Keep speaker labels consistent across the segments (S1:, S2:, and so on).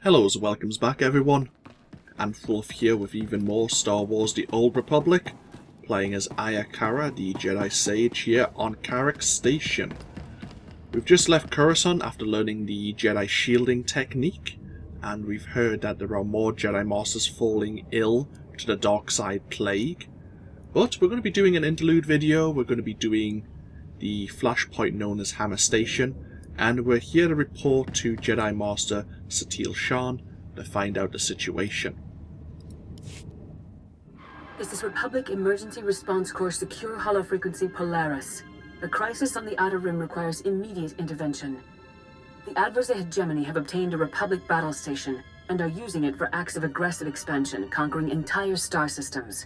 S1: Hello and welcomes back everyone. AnthWolf here with even more Star Wars The Old Republic, playing as Ayakara, the Jedi Sage, here on Carrick Station. We've just left Coruscant after learning the Jedi shielding technique, and we've heard that there are more Jedi Masters falling ill to the dark side plague. But we're going to be doing an interlude video. We're going to be doing the Flashpoint known as Hammer Station, and we're here to report to Jedi Master Satil Shan to find out the situation.
S2: This is Republic Emergency Response Corps Secure Hollow Frequency Polaris. The crisis on the Outer Rim requires immediate intervention. The adversary hegemony have obtained a Republic battle station and are using it for acts of aggressive expansion, conquering entire star systems.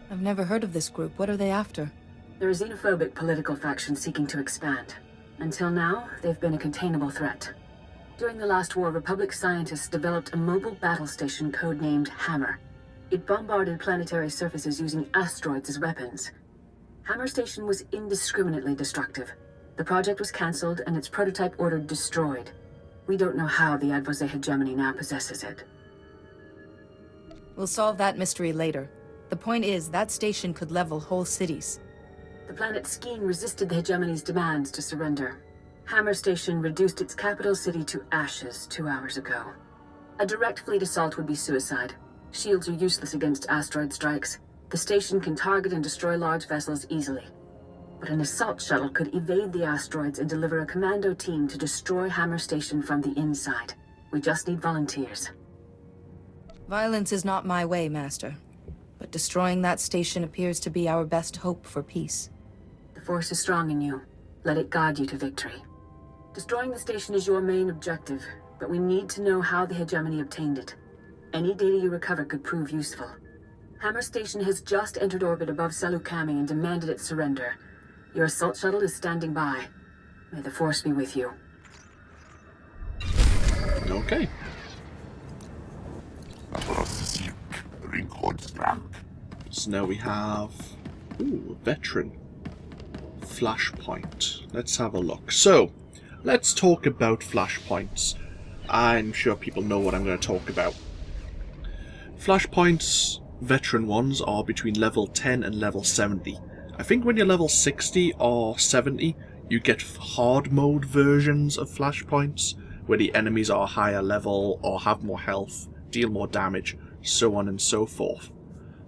S3: I've never heard of this group. What are they after?
S2: They're a xenophobic political faction seeking to expand. Until now, they've been a containable threat. During the last war, Republic scientists developed a mobile battle station codenamed Hammer. It bombarded planetary surfaces using asteroids as weapons. Hammer Station was indiscriminately destructive. The project was cancelled and its prototype ordered destroyed. We don't know how the adversary hegemony now possesses it.
S3: We'll solve that mystery later. The point is, that station could level whole cities.
S2: The planet Skeen resisted the hegemony's demands to surrender. Hammer Station reduced its capital city to ashes 2 hours ago. A direct fleet assault would be suicide. Shields are useless against asteroid strikes. The station can target and destroy large vessels easily. But an assault shuttle could evade the asteroids and deliver a commando team to destroy Hammer Station from the inside. We just need volunteers.
S3: Violence is not my way, Master. But destroying that station appears to be our best hope for peace.
S2: The Force is strong in you. Let it guide you to victory. Destroying the station is your main objective, but we need to know how the hegemony obtained it. Any data you recover could prove useful. Hammer Station has just entered orbit above Salukami and demanded its surrender. Your assault shuttle is standing by. May the Force be with you.
S1: Okay. So now we have a veteran. Flashpoint. Let's have a look. So, let's talk about flashpoints. I'm sure people know what I'm going to talk about. Flashpoints, veteran ones, are between level 10 and level 70. I think when you're level 60 or 70, you get hard mode versions of flashpoints, where the enemies are higher level or have more health, deal more damage, so on and so forth.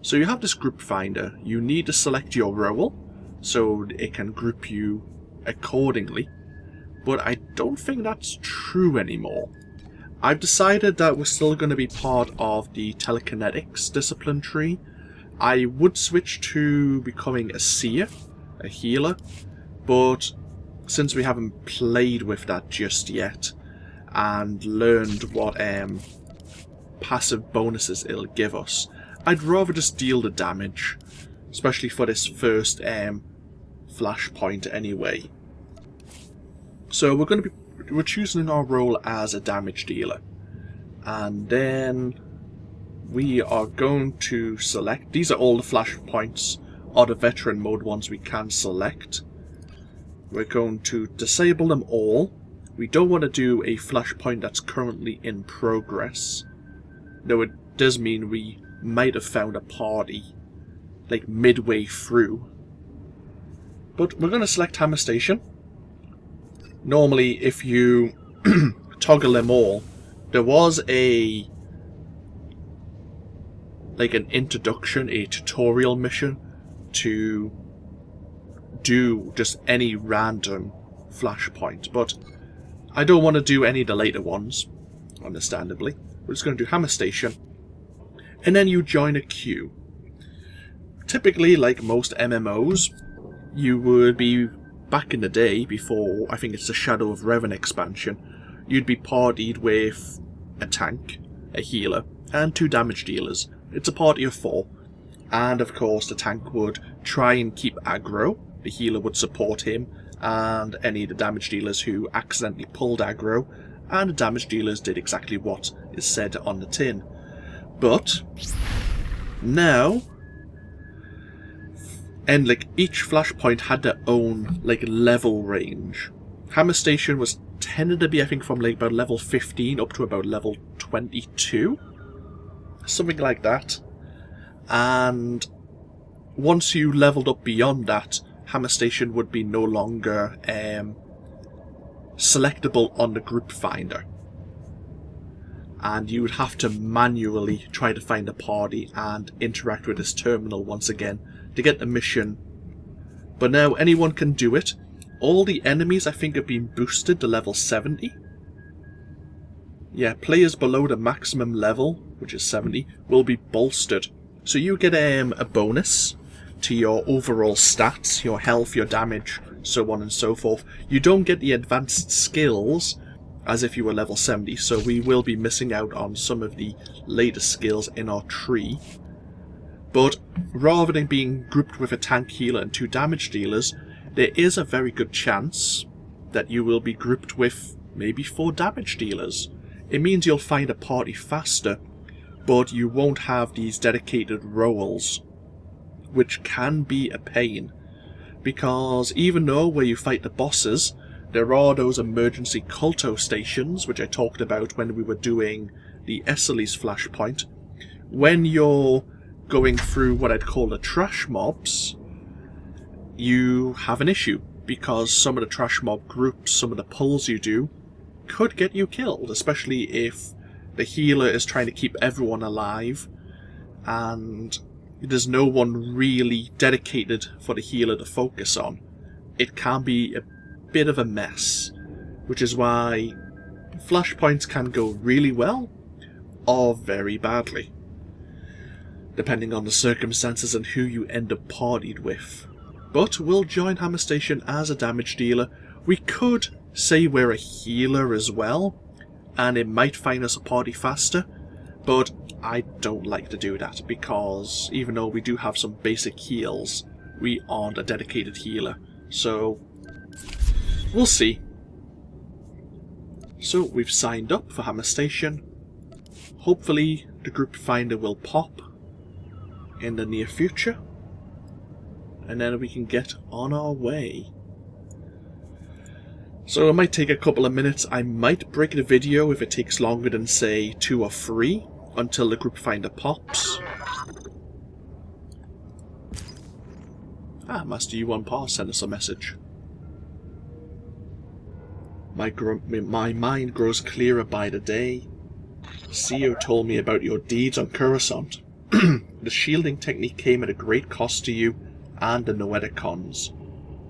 S1: So you have this group finder. You need to select your role, so it can group you accordingly. But I don't think that's true anymore. I've decided that we're still going to be part of the telekinetics discipline tree. I would switch to becoming a seer, a healer, but since we haven't played with that just yet and learned what passive bonuses it'll give us, I'd rather just deal the damage, especially for this first flashpoint anyway. So we're choosing our role as a damage dealer, and then we are going to select. These are all the flashpoints, or the veteran mode ones we can select. We're going to disable them all. We don't want to do a flashpoint that's currently in progress, though it does mean we might have found a party like midway through. But we're going to select Hammer Station. Normally, if you toggle them all, there was an introduction, a tutorial mission to do just any random flashpoint, but I don't want to do any of the later ones, understandably. We're just going to do Hammer Station, and then you join a queue. Typically, like most MMOs, you would be, back in the day, before, I think it's the Shadow of Revan expansion, you'd be partied with a tank, a healer, and 2 damage dealers. It's a party of 4. And of course the tank would try and keep aggro, the healer would support him, and any of the damage dealers who accidentally pulled aggro, and the damage dealers did exactly what is said on the tin. But now, and each flashpoint had their own level range. Hammer Station was tended to be, I think, from like about level 15 up to about level 22. Something like that. And once you leveled up beyond that, Hammer Station would be no longer selectable on the group finder. And you would have to manually try to find a party and interact with this terminal once again to get the mission. But now anyone can do it. All the enemies, I think, have been boosted to level 70. Yeah, players below the maximum level, which is 70, will be bolstered. So you get a bonus to your overall stats, your health, your damage, so on and so forth. You don't get the advanced skills as if you were level 70, so we will be missing out on some of the latest skills in our tree. But rather than being grouped with a tank healer and 2 damage dealers, there is a very good chance that you will be grouped with maybe 4 damage dealers. It means you'll find a party faster, but you won't have these dedicated roles, which can be a pain. Because even though where you fight the bosses, there are those emergency culto stations, which I talked about when we were doing the Esselly's Flashpoint. When you're going through what I'd call the trash mobs, you have an issue, because some of the trash mob groups, some of the pulls you do, could get you killed, especially if the healer is trying to keep everyone alive, and there's no one really dedicated for the healer to focus on. It can be a bit of a mess, which is why flashpoints can go really well or very badly, depending on the circumstances and who you end up partied with. But we'll join Hammer Station as a damage dealer. We could say we're a healer as well, and it might find us a party faster, but I don't like to do that, because even though we do have some basic heals, we aren't a dedicated healer, so we'll see. So we've signed up for Hammer Station. Hopefully the group finder will pop in the near future, and then we can get on our way. So it might take a couple of minutes. I might break the video if it takes longer than, say, 2 or 3 until the group finder pops. Master U1 sent us a message. My mind grows clearer by the day. CEO told me about your deeds on Coruscant. The shielding technique came at a great cost to you and the Noeticons.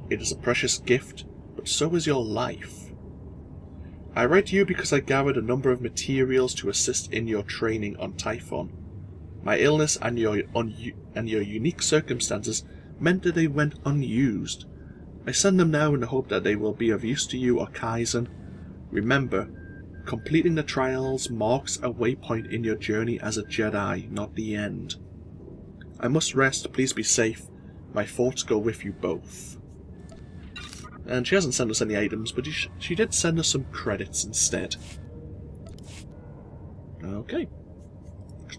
S1: It is a precious gift, but so is your life. I write to you because I gathered a number of materials to assist in your training on Typhon. My illness and your unique circumstances meant that they went unused. I send them now in the hope that they will be of use to you or Kaizen. Remember, completing the trials marks a waypoint in your journey as a Jedi, not the end. I must rest, please be safe. My thoughts go with you both. And she hasn't sent us any items, but she did send us some credits instead. Okay.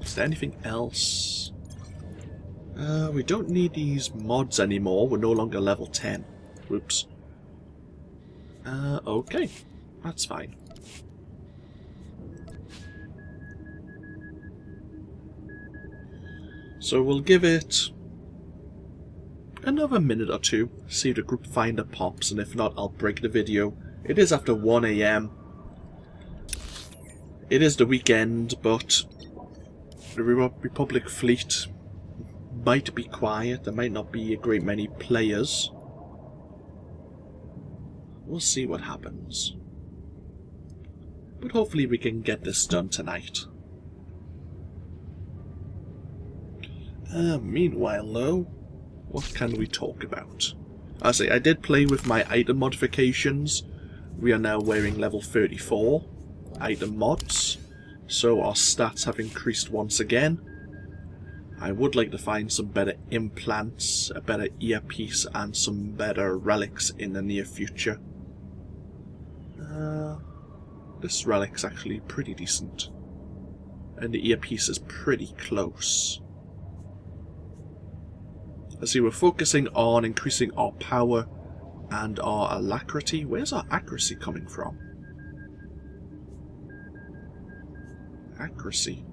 S1: Is there anything else? We don't need these mods anymore. We're no longer level 10. Whoops. Okay. That's fine. So we'll give it another minute or 2, see if the group finder pops, and if not, I'll break the video. It is after 1 AM. It is the weekend, but the Republic fleet might be quiet. There might not be a great many players. We'll see what happens. But hopefully we can get this done tonight. Meanwhile, though, what can we talk about? I say, I did play with my item modifications. We are now wearing level 34 item mods, so our stats have increased once again. I would like to find some better implants, a better earpiece, and some better relics in the near future. This relic's actually pretty decent, and the earpiece is pretty close. I see we're focusing on increasing our power and our alacrity. Where's our accuracy coming from? Accuracy.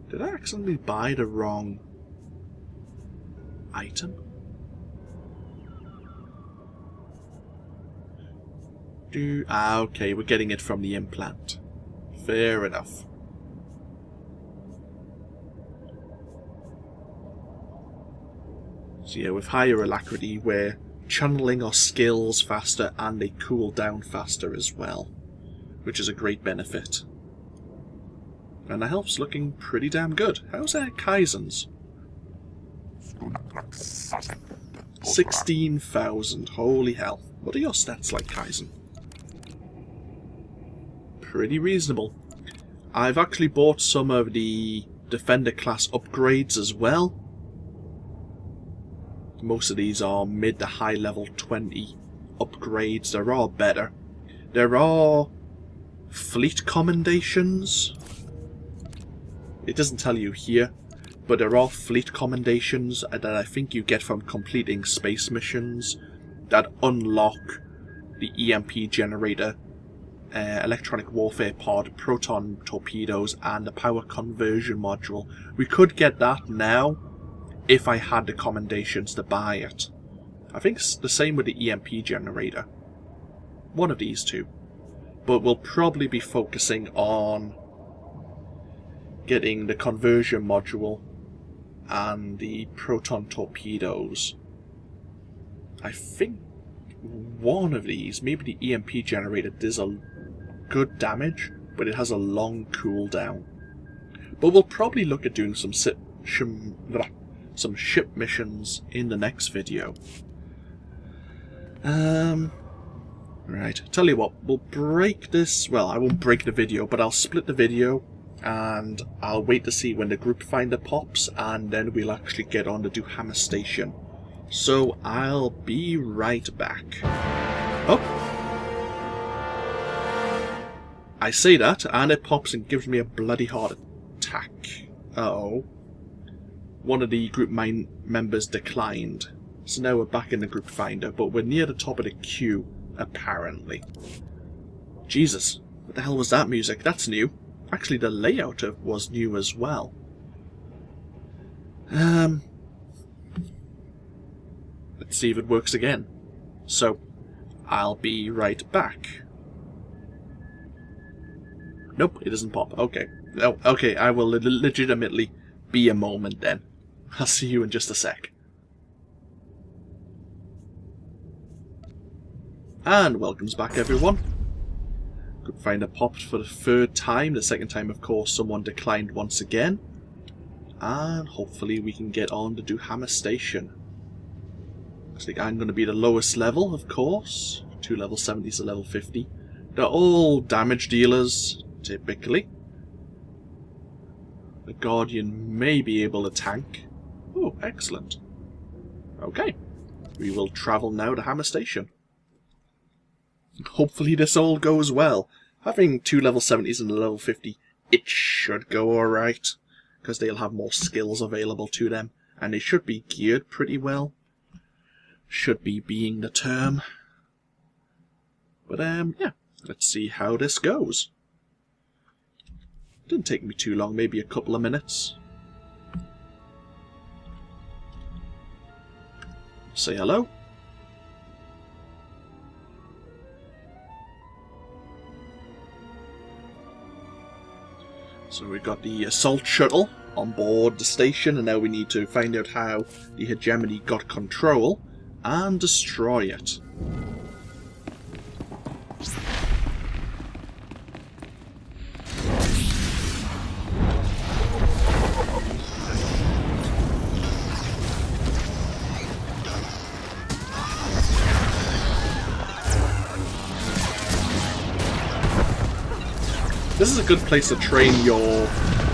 S1: Did I accidentally buy the wrong item? Okay, we're getting it from the implant. Fair enough. So yeah, with higher alacrity, we're channeling our skills faster and they cool down faster as well, which is a great benefit. And the health's looking pretty damn good. How's our Kaizen's? 16,000. Holy hell. What are your stats like, Kaizen? Pretty reasonable. I've actually bought some of the Defender class upgrades as well. Most of these are mid to high level 20 upgrades. There are better. There are fleet commendations. It doesn't tell you here, but there are fleet commendations that I think you get from completing space missions that unlock the EMP generator, electronic warfare pod, proton torpedoes, and the power conversion module. We could get that now if I had the commendations to buy it. I think it's the same with the EMP generator. One of these two. But we'll probably be focusing on getting the conversion module and the proton torpedoes. I think one of these, maybe the EMP generator, does a good damage, but it has a long cooldown. But we'll probably look at doing some ship missions in the next video. Right, tell you what, we'll break this. Well, I won't break the video, but I'll split the video and I'll wait to see when the group finder pops, and then we'll actually get on to do Hammer Station. So I'll be right back. Oh! I say that, and it pops and gives me a bloody heart attack. Uh-oh. One of the group members declined. So now we're back in the group finder, but we're near the top of the queue, apparently. Jesus, what the hell was that music? That's new. Actually, the layout was new as well. Let's see if it works again. So, I'll be right back. Nope, it doesn't pop. Okay. Oh, okay, I will legitimately be a moment then. I'll see you in just a sec. And welcomes back, everyone. Group finder popped for the third time. The second time, of course, someone declined once again. And hopefully we can get on to do Hammer Station. Looks like I'm going to be the lowest level, of course. 2 level 70s to level 50. They're all damage dealers, typically. The Guardian may be able to tank. Oh, excellent. Okay. We will travel now to Hammer Station. Hopefully this all goes well. Having 2 level 70s and a level 50, it should go alright. Because they'll have more skills available to them. And they should be geared pretty well. Should be being the term. But yeah. Let's see how this goes. Didn't take me too long, maybe a couple of minutes. Say hello. So we've got the assault shuttle on board the station, and now we need to find out how the hegemony got control and destroy it. This is a good place to train your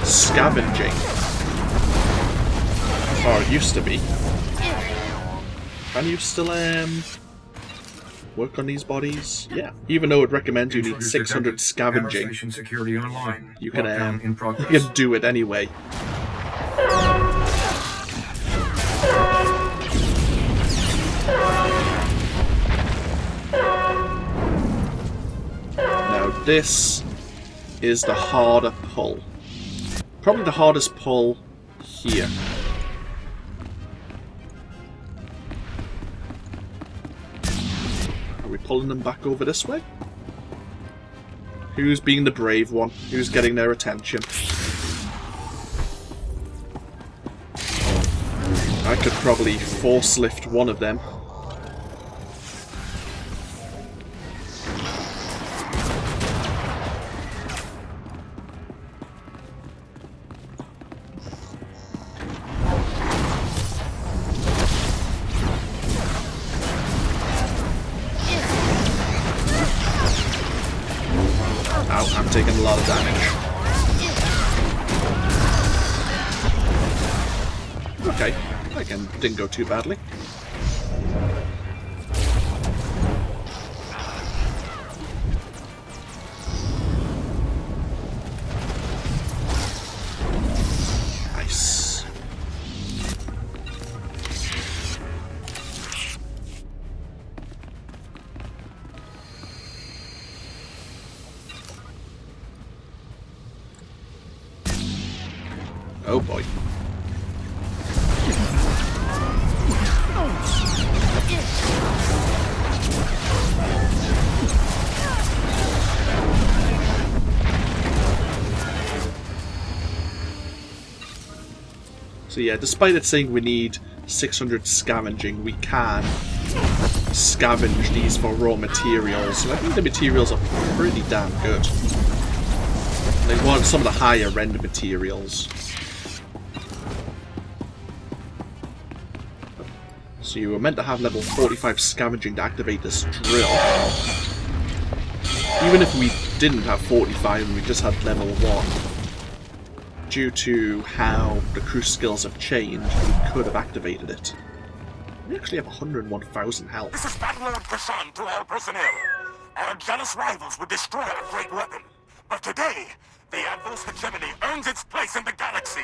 S1: scavenging. Or it used to be. Can you still work on these bodies? Yeah. Even though it recommends you need 600 scavenging, you can do it anyway. Now this is the harder pull. Probably the hardest pull here. Are we pulling them back over this way? Who's being the brave one? Who's getting their attention? I could probably force lift one of them. Ow, I'm taking a lot of damage. Okay, that didn't go too badly. Nice. Oh boy. So yeah, despite it saying we need 600 scavenging, we can scavenge these for raw materials. And I think the materials are pretty damn good. They want some of the higher end materials. So you were meant to have level 45 scavenging to activate this drill. Even if we didn't have 45 and we just had level 1, due to how the crew skills have changed, we could have activated it. We actually have 101,000 health.
S4: This is Battlelord Kashan to all personnel. Our jealous rivals would destroy our great weapon. But today, the AnthWolf's hegemony earns its place in the galaxy.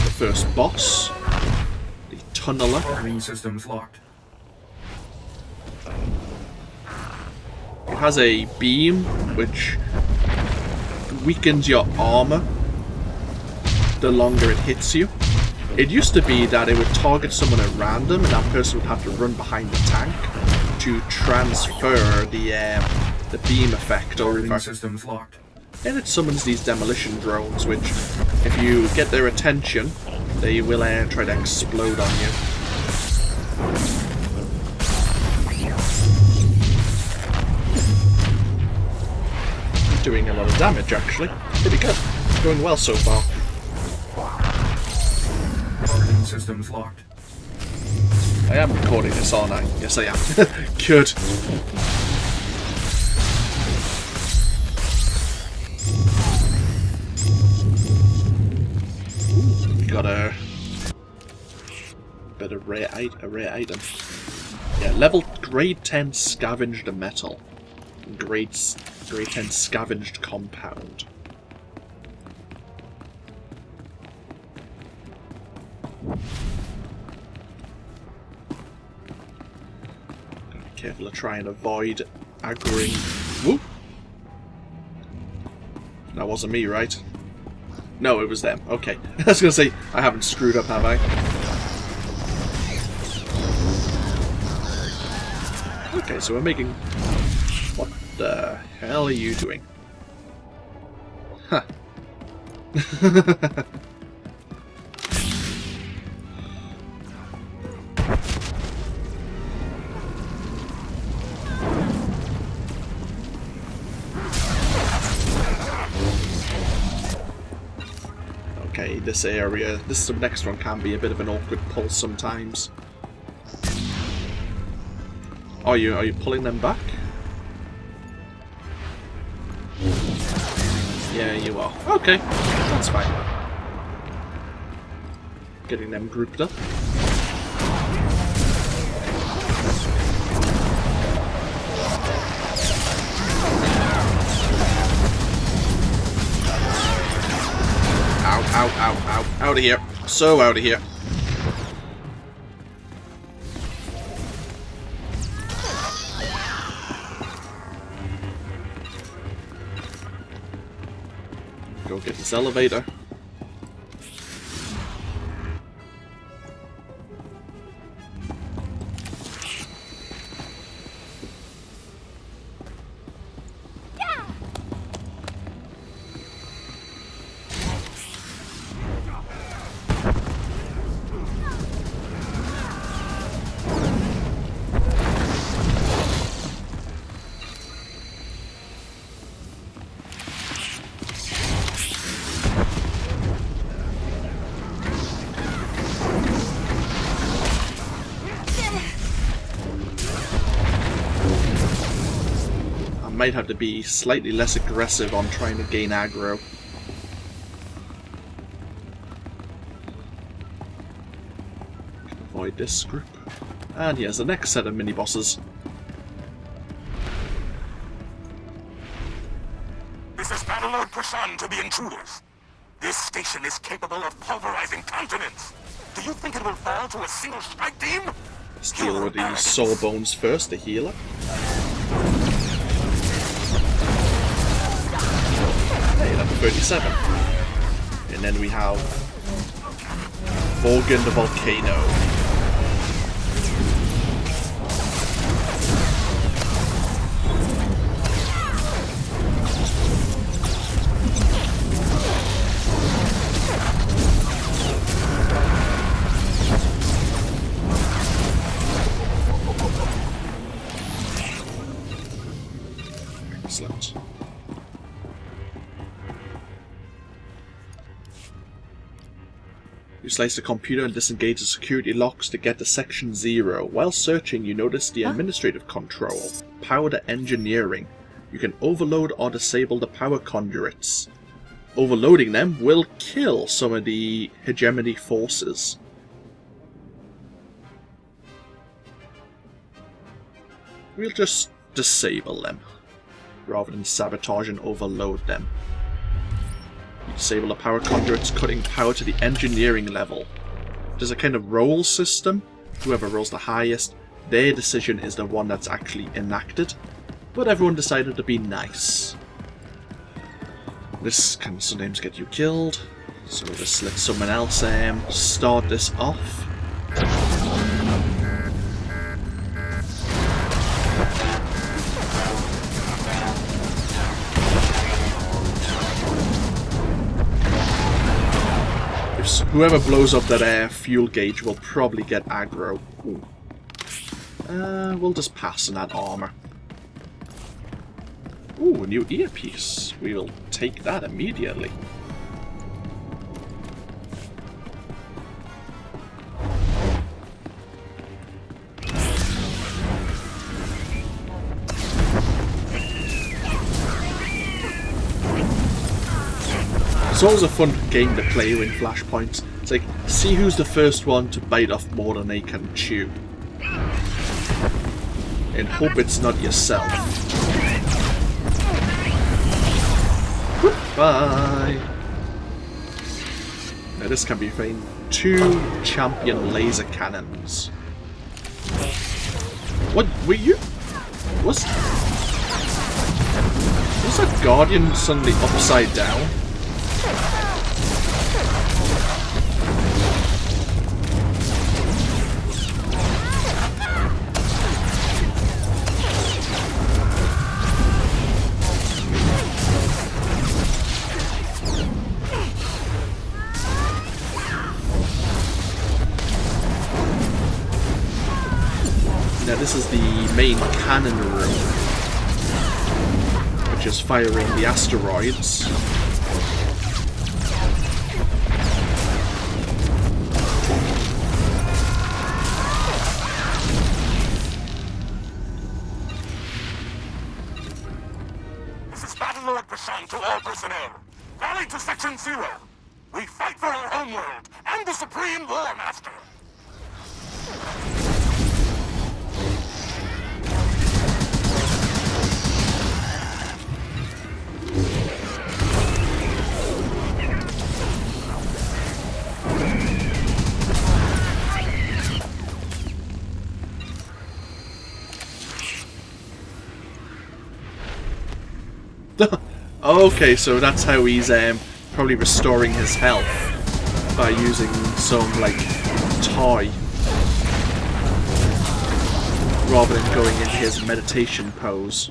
S1: The first boss, the Tunneler.
S4: Marine systems locked.
S1: It has a beam which weakens your armor the longer it hits you. It used to be that it would target someone at random and that person would have to run behind the tank to transfer the beam effect over.
S4: Marine systems locked.
S1: And it summons these demolition drones, which, if you get their attention, they will try to explode on you. Doing a lot of damage, actually. Pretty good. Going well so far.
S4: Marine systems locked.
S1: I am recording this, aren't I? Yes, I am. Good. Got a bit of rare item. Yeah, grade 10 scavenged metal. Grade 10 scavenged compound. Gotta be careful to try and avoid aggroing. Whoop! That wasn't me, right? No, it was them. Okay. I was going to say, I haven't screwed up, have I? Okay, so we're making... What the hell are you doing? Huh. Okay, this area, the next one can be a bit of an awkward pull sometimes. Are you pulling them back? Yeah, you are. Okay, that's fine. Getting them grouped up. Ow, ow, ow, ow. Out of here. So out of here. go get this elevator. Might have to be slightly less aggressive on trying to gain aggro. Can avoid this group. And here's the next set of mini-bosses.
S4: This is Battlelord Prashan to the intruders. This station is capable of pulverizing continents. Do you think it will fall to a single strike team?
S1: Let's deal with these sawbones first, the healer. Hey, that's 37. And then we have Vorgen the Volcano. Excellent. You slice the computer and disengage the security locks to get to Section 0. While searching, you notice the administrative control, power to engineering. You can overload or disable the power conduits. Overloading them will kill some of the hegemony forces. We'll just disable them, rather than sabotage and overload them. You disable the power conduits, cutting power to the engineering level. There's a kind of roll system. Whoever rolls the highest, their decision is the one that's actually enacted. But everyone decided to be nice. This can sometimes get you killed, so we'll just let someone else start this off. Whoever blows up that fuel gauge will probably get aggro. We'll just pass on that armor. Ooh, a new earpiece. We will take that immediately. It's always a fun game to play in Flashpoint. It's like, see who's the first one to bite off more than they can chew. And hope it's not yourself. Bye! Now this can be fine. 2 champion laser cannons. What were you? Was that Guardian suddenly upside down? Now this is the main cannon room, which is firing the asteroids.
S4: This is Battlelord Prashan to all personnel. Rally to Section 0. We fight for our homeworld and the Supreme War Master.
S1: Okay, so that's how he's Probably restoring his health by using some, like, toy. Rather than going into his meditation pose.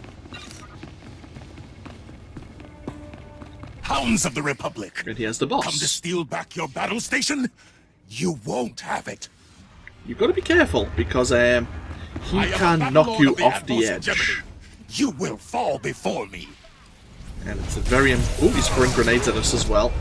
S4: Hounds of the Republic!
S1: And here's the
S4: Come to
S1: boss.
S4: steal back your battle station? You won't have it.
S1: You've got to be careful, because he
S4: I am
S1: can
S4: the
S1: knock you
S4: Lord of
S1: off the
S4: AnthWolf
S1: edge.
S4: hegemony. You will fall before me.
S1: And it's a very... Oh, he's throwing grenades at us as well.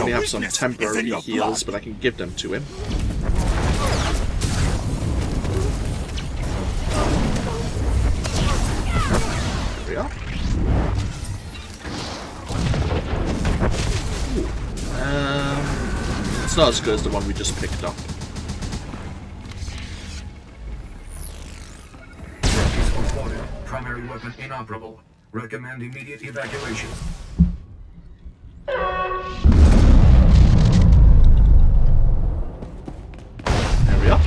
S1: I have some temporary heals, but I can give them to him. There we are. It's not as good as the one we just picked up.
S5: Primary weapon inoperable. Recommend immediate evacuation.
S1: There we are.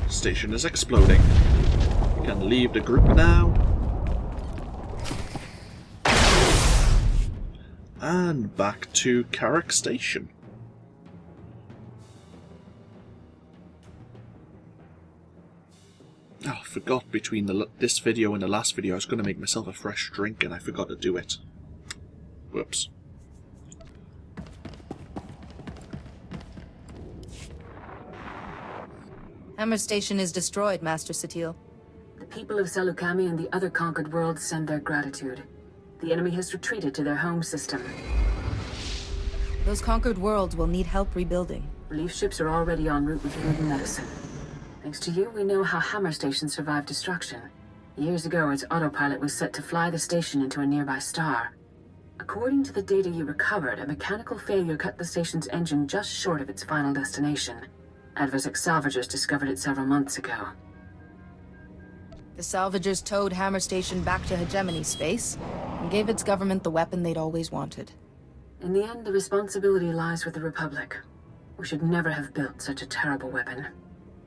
S1: Station is exploding. We can leave the group now. And back to Carrick Station. Oh, I forgot between this video and the last video I was going to make myself a fresh drink and I forgot to do it. Whoops.
S3: Hammer Station is destroyed, Master Satil.
S2: The people of Salukami and the other conquered worlds send their gratitude. The enemy has retreated to their home system.
S3: Those conquered worlds will need help rebuilding.
S2: Relief ships are already en route with food and medicine. Thanks to you, we know how Hammer Station survived destruction. Years ago, its autopilot was set to fly the station into a nearby star. According to the data you recovered, a mechanical failure cut the station's engine just short of its final destination. Adversec salvagers discovered it several months ago.
S3: The salvagers towed Hammer Station back to hegemony space and gave its government the weapon they'd always wanted.
S2: In the end, the responsibility lies with the Republic. We should never have built such a terrible weapon.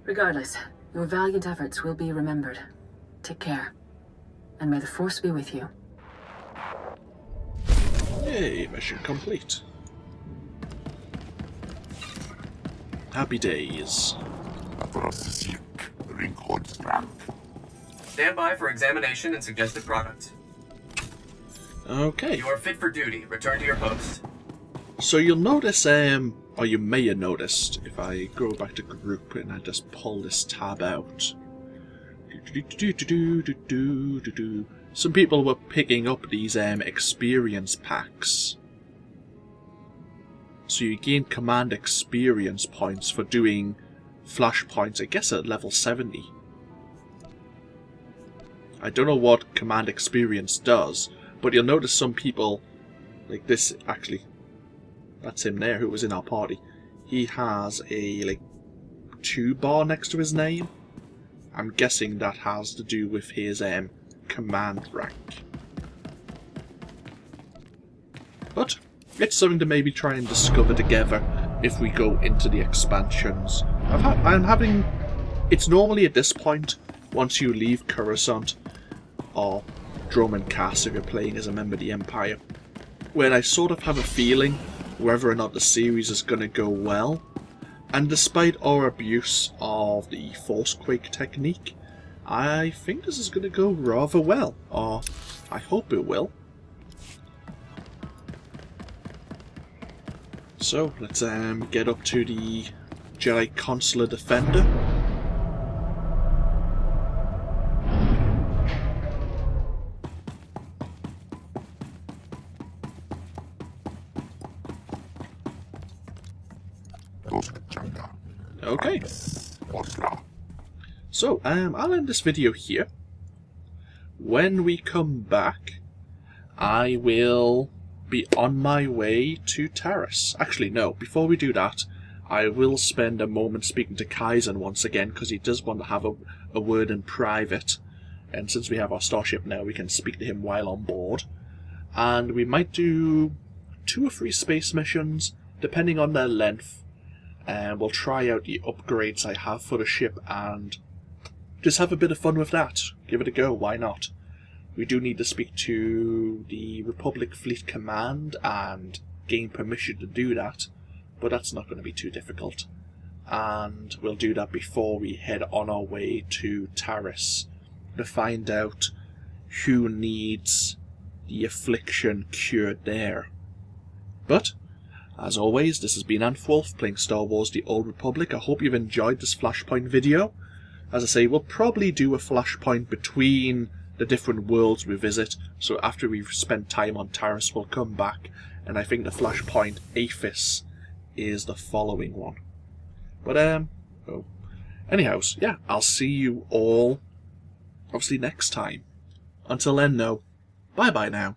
S2: Regardless, your valiant efforts will be remembered. Take care. And may the Force be with you.
S1: Yay, mission complete. Happy days.
S6: Stand by for examination and suggested product.
S1: Okay.
S6: You are fit for duty. Return to your post.
S1: So you'll notice, or you may have noticed, if I go back to group and I just pull this tab out. Some people were picking up these experience packs. So you gain command experience points for doing flashpoints, I guess at level 70. I don't know what command experience does, but you'll notice some people, like this actually, that's him there who was in our party. He has a, like, 2 bar next to his name. I'm guessing that has to do with his command rank. But it's something to maybe try and discover together if we go into the expansions. It's normally at this point, once you leave Coruscant, or Dromund Kaas if you're playing as a member of the Empire, when I sort of have a feeling whether or not the series is going to go well. And despite our abuse of the Forcequake technique, I think this is going to go rather well, or I hope it will. So, let's get up to the Jedi Consular Defender. Okay. So, I'll end this video here. when we come back, I will be on my way to Taris. Actually, no, before we do that, I will spend a moment speaking to Kaizen once again, because he does want to have a word in private. And since we have our starship now, we can speak to him while on board. And we might do 2 or 3 space missions, depending on their length. And we'll try out the upgrades I have for the ship and just have a bit of fun with that. Give it a go, why not? We do need to speak to the Republic Fleet Command and gain permission to do that, but that's not going to be too difficult. And we'll do that before we head on our way to Taris to find out who needs the affliction cured there. But, as always, this has been AnthWolf playing Star Wars The Old Republic. I hope you've enjoyed this Flashpoint video. As I say, we'll probably do a Flashpoint between the different worlds we visit, so after we've spent time on Taris, we'll come back, and I think the Flashpoint Aphis is the following one. But, anyhow, yeah, I'll see you all, obviously, next time. Until then, no. Bye-bye now.